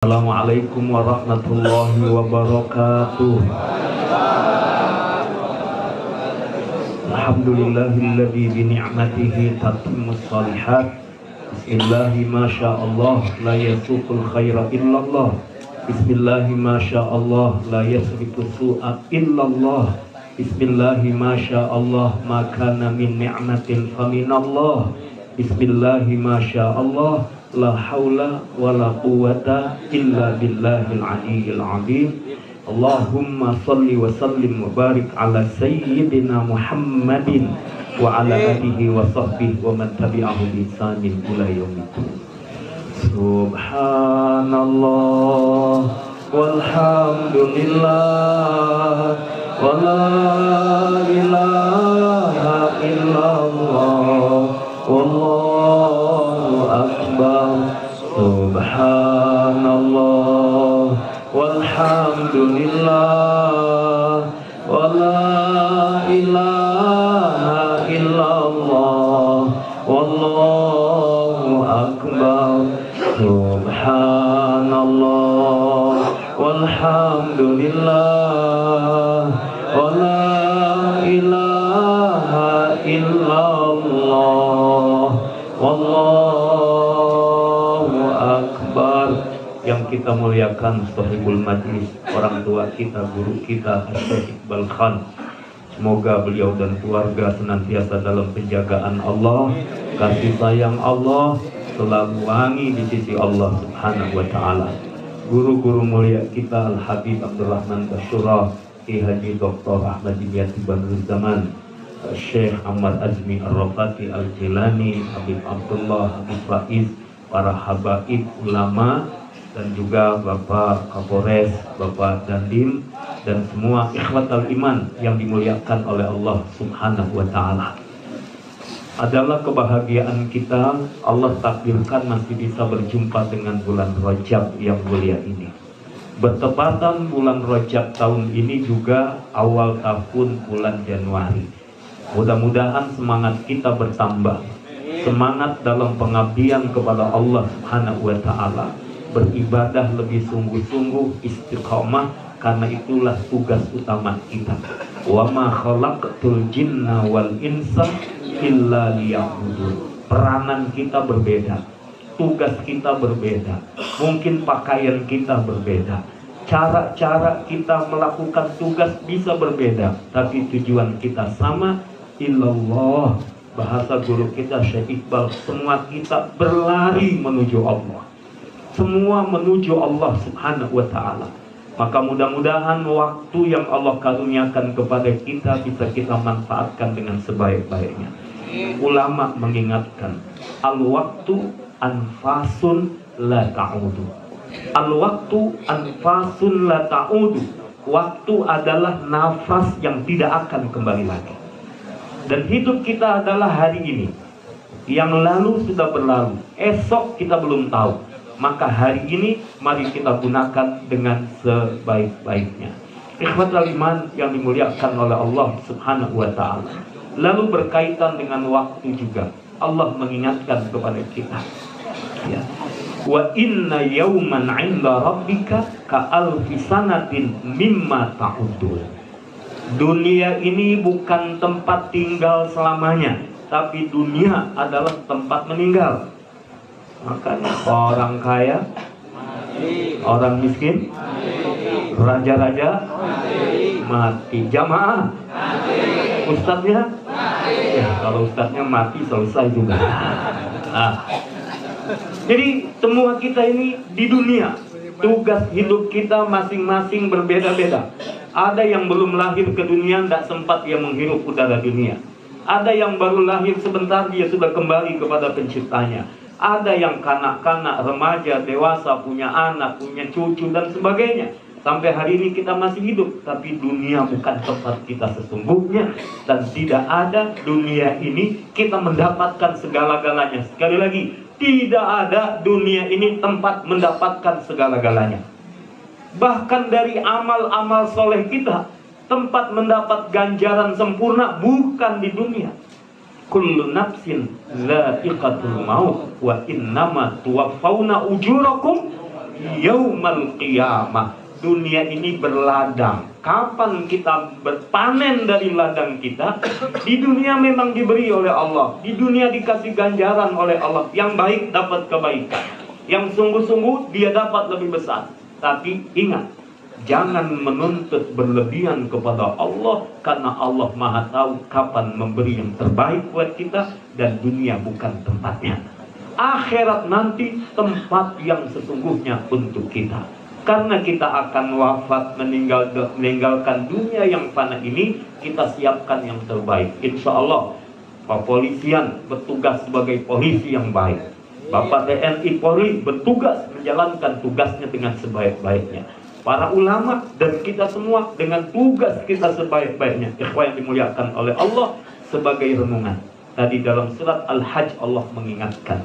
Assalamualaikum warahmatullahi wabarakatuh. Alhamdulillahilladzi bi ni'matihi tatimmus shalihat. Bismillahi masyaallah la yasuqul khaira illallah. Bismillahi masyaallah la yasrifu su'a illallah. Bismillahi masyaallah ma kana min ni'matin faminallah. Bismillahi masyaallah la haula wa la quwwata illa billahil aliyyil azim. Allahumma salli wa sallim wa barik ala sayyidina Muhammadin wa ala alihi wa sahbihi wa man tabi'ahu bi ihsanin ila yaumiddin. Subhanallah walhamdulillah wa la ilaha illallah wallahu akbar. Subhanallah walhamdulillah wa la ilaha illallah wallahu akbar. Subhanallah walhamdulillah wa la ilaha illallah wallahu akbar. Yang kita muliakan sahibul majlis, orang tua kita, guru kita Syekh Iqbal Khan, semoga beliau dan keluarga senantiasa dalam penjagaan Allah, kasih sayang Allah, selalu wangi di sisi Allah Subhanahu wa taala. Guru-guru mulia kita Al-Habib Abdurrahman Basyura, Ki Haji Dr. Ahmad Dimyati Badrul Zaman, Syekh Ahmad Azmi Ar-Rafati Al-Jilani, Habib Abdullah, Habib Faiz, para habaib ulama, dan juga Bapak Kapolres, Bapak Dandim, dan semua ikhwatal iman yang dimuliakan oleh Allah Subhanahu wa taala. Adalah kebahagiaan kita, Allah takdirkan masih bisa berjumpa dengan bulan Rajab yang mulia ini. Bertepatan bulan Rajab tahun ini juga awal tahun bulan Januari. Mudah-mudahan semangat kita bertambah, semangat dalam pengabdian kepada Allah Subhanahu wa taala, beribadah lebih sungguh-sungguh, istiqamah, karena itulah tugas utama kita. Wa ma khalaqtul jinna wal insa illa liya'budun. Peranan kita berbeda, tugas kita berbeda, mungkin pakaian kita berbeda, cara-cara kita melakukan tugas bisa berbeda, tapi tujuan kita sama, illallah. Bahasa guru kita Syekh Iqbal, semua kita berlari menuju Allah, semua menuju Allah Subhanahu wa ta'ala. Maka mudah-mudahan waktu yang Allah karuniakan kepada kita bisa kita manfaatkan dengan sebaik-baiknya. Ulama mengingatkan, al-waktu anfasun la ta'udu. Al-waktu anfasun la ta'udu. Waktu adalah nafas yang tidak akan kembali lagi. Dan hidup kita adalah hari ini. Yang lalu sudah berlalu, esok kita belum tahu. Maka hari ini mari kita gunakan dengan sebaik-baiknya. Ikhwatul iman yang dimuliakan oleh Allah Subhanahu wa taala. Lalu berkaitan dengan waktu juga, Allah mengingatkan kepada kita, ya, wa inna yawman 'inda rabbika ka'alfi sanatin mimma ta'udun. Dunia ini bukan tempat tinggal selamanya, tapi dunia adalah tempat meninggal. Makanya orang kaya, orang miskin, raja-raja mati, jamaah, ustadznya, ya, kalau ustadznya mati selesai juga. Jadi semua kita ini di dunia, tugas hidup kita masing-masing berbeda-beda. Ada yang belum lahir ke dunia, tidak sempat dia menghirup udara dunia. Ada yang baru lahir sebentar, dia sudah kembali kepada penciptanya. Ada yang kanak-kanak, remaja, dewasa, punya anak, punya cucu, dan sebagainya. Sampai hari ini kita masih hidup, tapi dunia bukan tempat kita sesungguhnya. Dan tidak ada dunia ini kita mendapatkan segala-galanya. Sekali lagi, tidak ada dunia ini tempat mendapatkan segala-galanya. Bahkan dari amal-amal soleh kita, tempat mendapat ganjaran sempurna bukan di dunia. kullu nafsin dha'iqatul maut wa innama tuwaffawna ujurakum yaumal qiyamah. Dunia ini berladang. Kapan kita berpanen dari ladang kita? Di dunia memang diberi oleh Allah. Di dunia dikasih ganjaran oleh Allah. Yang baik dapat kebaikan, yang sungguh-sungguh dia dapat lebih besar. Tapi ingat, jangan menuntut berlebihan kepada Allah, karena Allah Maha tahu kapan memberi yang terbaik buat kita, dan dunia bukan tempatnya. Akhirat nanti tempat yang sesungguhnya untuk kita. Karena kita akan wafat, meninggalkan dunia yang fana ini, kita siapkan yang terbaik. Insya Allah kepolisian bertugas sebagai polisi yang baik. Bapak TNI Polri bertugas menjalankan tugasnya dengan sebaik-baiknya. Para ulama dan kita semua dengan tugas kita sebaik-baiknya. Ikhwan yang dimuliakan oleh Allah, sebagai renungan. Tadi dalam surat Al-Hajj Allah mengingatkan,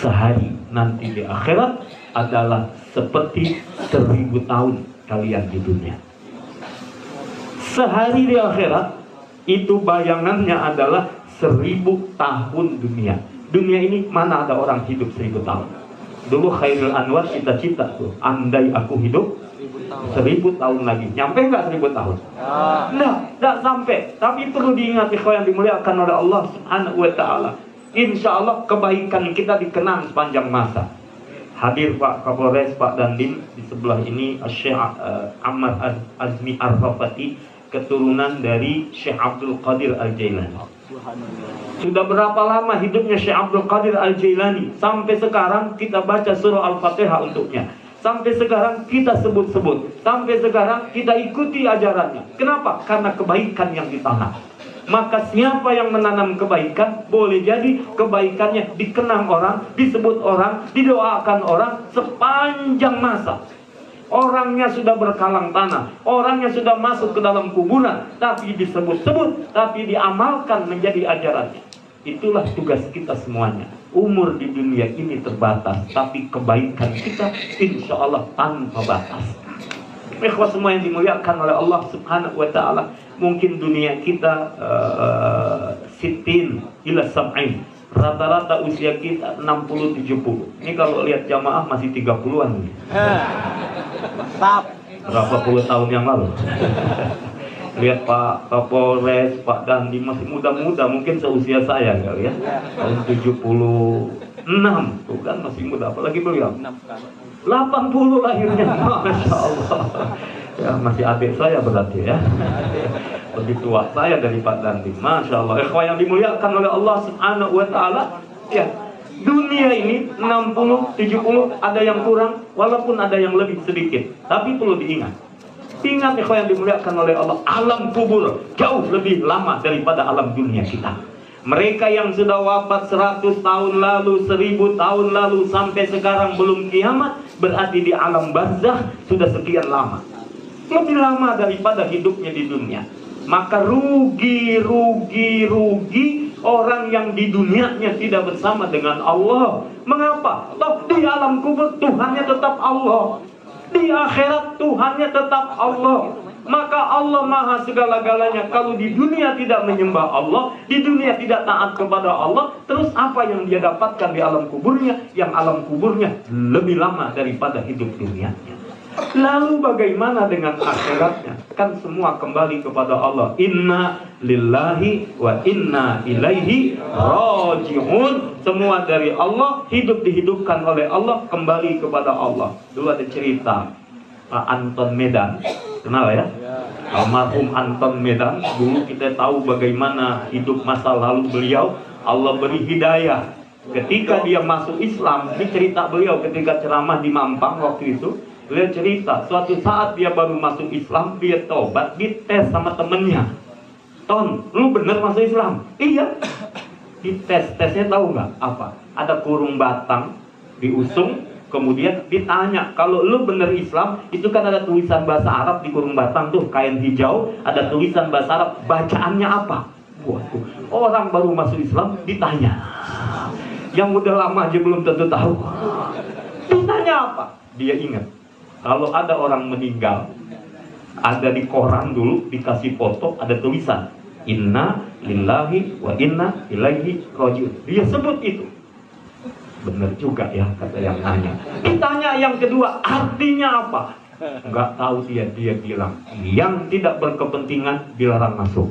sehari nanti di akhirat adalah seperti 1000 tahun kalian di dunia. Sehari di akhirat itu bayangannya adalah 1000 tahun dunia. Dunia ini mana ada orang hidup 1000 tahun. Dulu Khairul Anwar cita-cita tuh, andai aku hidup 1000 tahun lagi. Nyampe nggak 1000 tahun? Nggak sampai. Tapi perlu diingat ikhwan yang dimuliakan oleh Allah Subhanahu wa Ta'ala. Insya Allah kebaikan kita dikenang sepanjang masa. Hadir Pak Kapolres, Pak Dandim, di sebelah ini Syekh Ahmad Azmi Ar-Rafati, keturunan dari Syekh Abdul Qadir Al-Jailani. Sudah berapa lama hidupnya Syekh Abdul Qadir Al-Jailani? Sampai sekarang kita baca surah Al-Fatihah untuknya. Sampai sekarang kita sebut-sebut. Sampai sekarang kita ikuti ajarannya. Kenapa? Karena kebaikan yang ditanam. Maka siapa yang menanam kebaikan, boleh jadi kebaikannya dikenang orang, disebut orang, didoakan orang sepanjang masa. Orangnya sudah berkalang tanah, orangnya sudah masuk ke dalam kuburan, tapi disebut-sebut, tapi diamalkan menjadi ajarannya. Itulah tugas kita semuanya. Umur di dunia ini terbatas, tapi kebaikan kita insya Allah tanpa batas. Ikhwah semua yang dimuliakan oleh Allah Subhanahu wa Ta'ala, mungkin dunia kita sitin ila sab'in, rata-rata usia kita 60-70. Ini kalau lihat jamaah masih 30-an. Berapa puluh tahun yang lalu. Lihat Pak Kapolres, Pak Dandi masih muda-muda, mungkin seusia saya kali ya. Tahun 76 tuh kan masih muda, apalagi beliau 80 lahirnya, Masya Allah. Ya masih adik saya berarti ya. Lebih tua saya dari Pak Dandi, Masya Allah. Ikhwan yang dimuliakan oleh Allah Subhanahu wa Ta'ala, ya dunia ini 60, 70, ada yang kurang, walaupun ada yang lebih sedikit. Tapi perlu diingat, ingat ikhwan yang dimuliakan oleh Allah, alam kubur jauh lebih lama daripada alam dunia kita. Mereka yang sudah wafat 100 tahun lalu, 1000 tahun lalu, sampai sekarang belum kiamat, berarti di alam barzakh sudah sekian lama. Lebih lama daripada hidupnya di dunia. Maka rugi orang yang di dunianya tidak bersama dengan Allah. Mengapa? Toh di alam kubur Tuhannya tetap Allah. Di akhirat Tuhannya tetap Allah. Maka Allah Maha segala-galanya. Kalau di dunia tidak menyembah Allah, di dunia tidak taat kepada Allah, terus apa yang dia dapatkan di alam kuburnya? Yang alam kuburnya lebih lama daripada hidup dunianya. Lalu bagaimana dengan akhiratnya? Kan semua kembali kepada Allah. Inna lillahi wa inna ilaihi raji'un. Semua dari Allah, hidup dihidupkan oleh Allah, kembali kepada Allah. Dulu ada cerita Pak Anton Medan, kenal ya? Almarhum Anton Medan. Dulu kita tahu bagaimana hidup masa lalu beliau. Allah beri hidayah. Ketika dia masuk Islam, ini cerita beliau ketika ceramah di Mampang waktu itu. Beliau cerita, suatu saat dia baru masuk Islam, dia tobat, dites sama temennya. Ton, lu bener masuk Islam? Iya. Dites, tesnya tahu nggak apa? Ada kurung batang, diusung, kemudian ditanya, kalau lu bener Islam, itu kan ada tulisan bahasa Arab di kurung batang tuh, kain hijau, ada tulisan bahasa Arab, bacaannya apa? Waduh, orang baru masuk Islam ditanya. Yang udah lama aja belum tentu tahu. Ditanya apa? Dia ingat. Kalau ada orang meninggal, ada di koran dulu, dikasih foto, ada tulisan Inna lillahi wa inna ilaihi raji'un. Dia sebut itu. Bener juga ya, kata yang nanya. Ditanya yang kedua, artinya apa? Nggak tahu dia bilang, yang tidak berkepentingan dilarang masuk.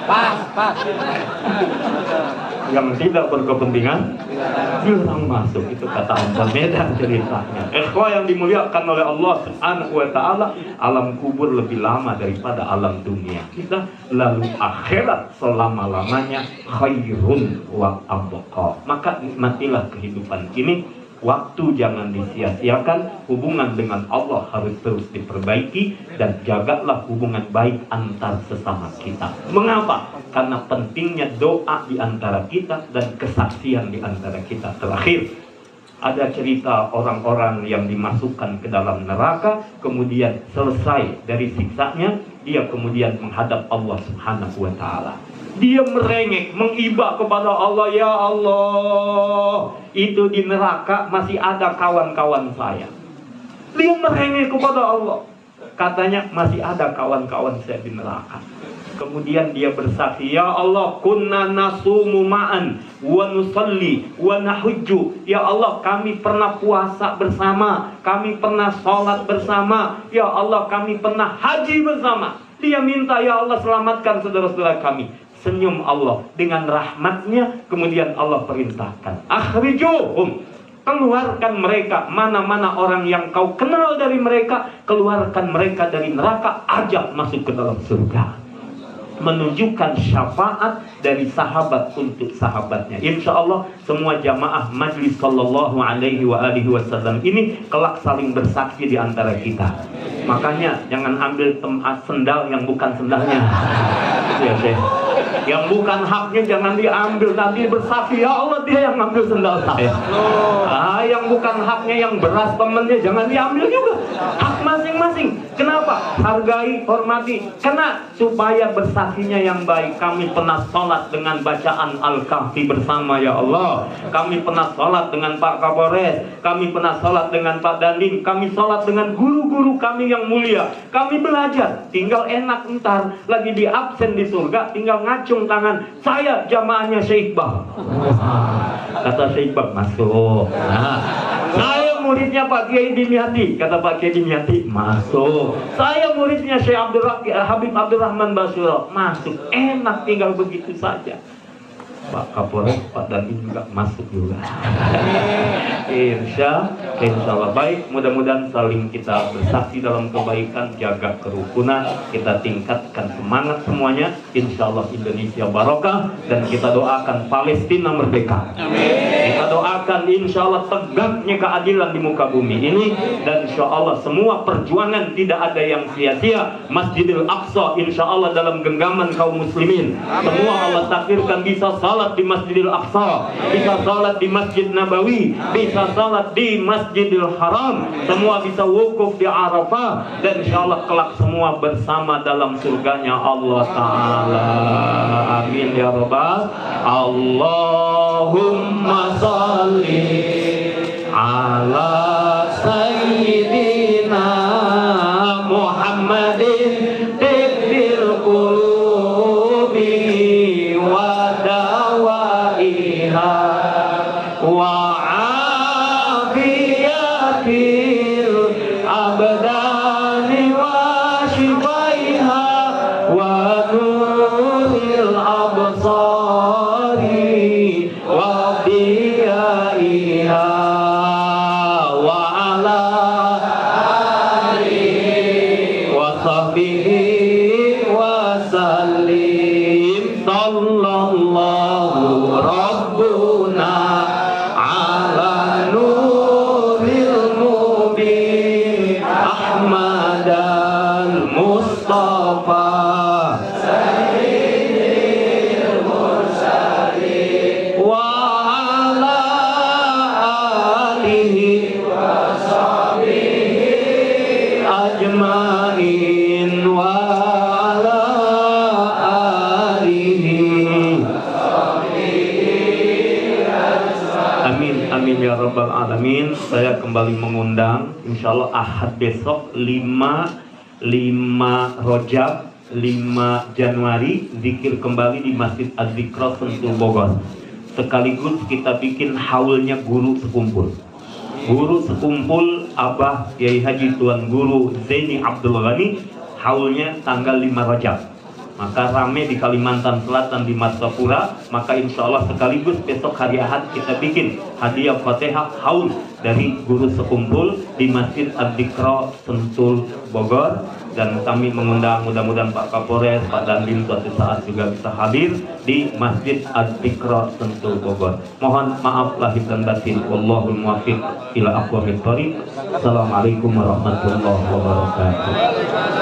Pas. Yang tidak berkepentingan dilarang masuk. Itu kata Hamzah Medan ceritanya. Ikhwah yang dimuliakan oleh Allah Subhanahu wa ta'ala, alam kubur lebih lama daripada alam dunia kita. Lalu akhirat selama-lamanya khairun wa abqa. Maka nikmatilah kehidupan ini. Waktu jangan disia-siakan, hubungan dengan Allah harus terus diperbaiki, dan jagalah hubungan baik antar sesama kita. Mengapa? Karena pentingnya doa di antara kita dan kesaksian di antara kita. Terakhir, ada cerita orang-orang yang dimasukkan ke dalam neraka, kemudian selesai dari siksanya, dia kemudian menghadap Allah Subhanahu wa ta'ala. Dia merengek, mengiba kepada Allah, ya Allah, itu di neraka masih ada kawan-kawan saya. Dia merengek kepada Allah, katanya masih ada kawan-kawan saya di neraka. Kemudian dia bersaksi, ya Allah, kunna nasumu ma'an wa nusalli wa nahujju. Ya Allah, kami pernah puasa bersama, kami pernah sholat bersama, ya Allah, kami pernah haji bersama. Dia minta, ya Allah, selamatkan saudara-saudara kami. Senyum Allah dengan rahmatnya, kemudian Allah perintahkan, akhrijuhum, keluarkan mereka. Mana-mana orang yang kau kenal dari mereka, keluarkan mereka dari neraka, ajak masuk ke dalam surga. Menunjukkan syafaat dari sahabat untuk sahabatnya. Insya Allah semua jamaah majlis sallallahu alaihi wasallam ini kelak saling bersaksi di antara kita. Makanya jangan ambil sendal yang bukan sendalnya. Ya, yang bukan haknya jangan diambil, nanti bersaksi, ya Allah, dia yang ngambil sendal saya. Yang bukan haknya, yang beras temennya, jangan diambil juga. Hak masing-masing. Kenapa? Hargai, hormati. Karena supaya bersaksinya yang baik. Kami pernah sholat dengan bacaan Al-Kahfi bersama, ya Allah. Kami pernah sholat dengan Pak Kapolres. Kami pernah sholat dengan Pak Dandim. Kami sholat dengan guru-guru kami yang mulia. Kami belajar. Tinggal enak ntar lagi di absen di surga, tinggal ngacung tangan, saya jamaahnya Syekh Iqbal. Kata Syekh Iqbal, masuk. Saya muridnya Pak Kiai Dimyati. Kata Pak Kiai Dimyati, masuk. Saya muridnya Syekh Habib Abdurrahman Basura. Masuk. Enak, tinggal begitu saja. Pak Kapolres, Pak Dandim juga masuk juga. Insya Allah baik. Mudah-mudahan saling kita bersaksi dalam kebaikan, jaga kerukunan, kita tingkatkan semangat semuanya. Insya Allah Indonesia barokah, dan kita doakan Palestina merdeka. Amin. Kita doakan insya Allah tegaknya keadilan di muka bumi ini, dan insya Allah semua perjuangan tidak ada yang sia-sia. Masjidil Aqsa insya Allah dalam genggaman kaum muslimin. Amin. Semua Allah takdirkan bisa salat di Masjidil Aqsa, bisa salat di Masjid Nabawi, bisa salat di Masjidil Haram, semua bisa wukuf di Arafah, dan insyaallah kelak semua bersama dalam surganya Allah Ta'ala. Amin ya Rabbal. Allahumma salli ala Sayyidina Muhammadin tibbil qulubi wa dawaiha wa afiyatil abdani wa shifaiha wa nuril absari wa diyaiha wa ala alihi wa sahbihi wa sallim. Sallallahu rabbuna ala nuril mubin Ahmad al-Mustafa sayyidil mursalin wa ala alihi wa sahbihi ajmain wa ala alihi. Amin, amin ya Rabbal Alamin. Saya kembali mengundang insyaallah Ahad besok 5 Rojab 5 Januari zikir kembali di Masjid Az-Zikra Sentul Bogor. sekaligus kita bikin haulnya guru sekumpul. Guru sekumpul Abah Kiai Haji Tuan Guru Zaini Abdul Ghani, haulnya tanggal 5 Rajab. Maka rame di Kalimantan Selatan di Martapura. Maka insya Allah sekaligus besok hari Ahad kita bikin hadiah Fatihah haul dari guru sekumpul di Masjid Ad-Dikra Sentul Bogor. Dan kami mengundang mudah-mudahan Pak Kapolres, Pak Dandim suatu saat juga bisa hadir di Masjid Ad-Dikra Sentul Bogor. Mohon maaf lahir dan batin. Wallahul muwaffiq ila aqwamit thoriq. Assalamualaikum warahmatullahi wabarakatuh.